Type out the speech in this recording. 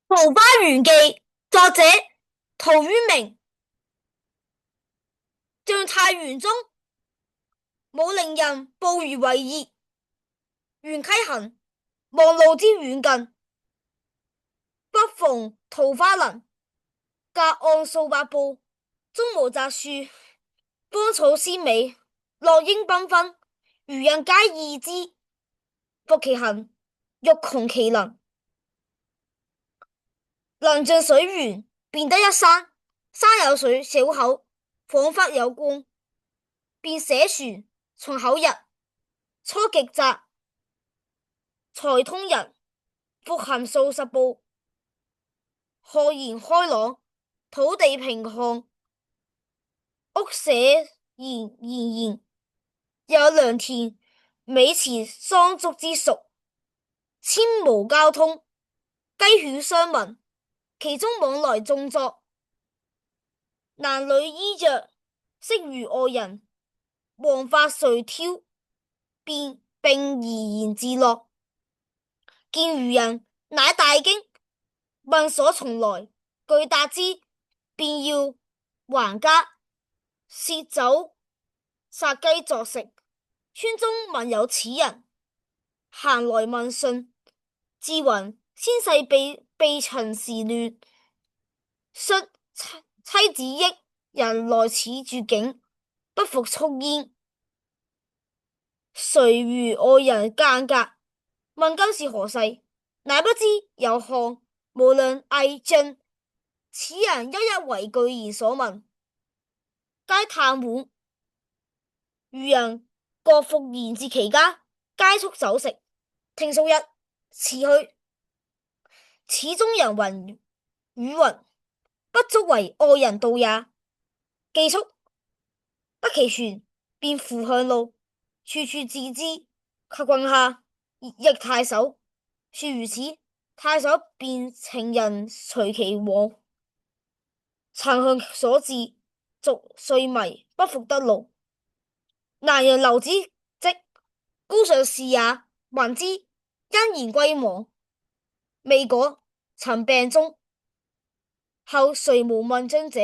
《桃花源記》作者陶淵明。晉太元中，武令人捕魚為業，緣溪行，忘路之遠近，不逢桃花林。隔岸數百步，中無雜樹，芳草鮮美，落英繽紛，漁人皆異之。復其行，欲窮其能。能盡水源，便得一山，山有水小口，仿佛有光。便捨船從口入，初極窄，才通人。復行數十步，豁然開朗，土地平看，屋舍儼然，有良田，美池桑竹之屬，阡無交通，雞犬相聞，其中往來種作，男女衣着，悉如外人。黃髮垂髫，並怡然自樂。見漁人，乃大驚，問所從來。具答之，便要還家，竊酒殺雞作食。村中聞有此人，閒來問訊，自云先世避秦時亂，率妻子憶人來此絕境，不復蓄焉。遂與外人間隔，問今是何世，乃不知有漢無量魏晉，此人一一為具言所聞，皆嘆惋。漁人各復言至其家，皆速酒食，停數日，辭去。此中人云語云：不足為外人道也。既速，得其船，便扶向路，處處自知，及郡下，謁太守。說如此，太守便請人隨其往。曾向所至，遂睡迷，不復得路。南陽劉子陟高上士也，聞之，欣然歸往。未果，曾病終。後遂無問津者。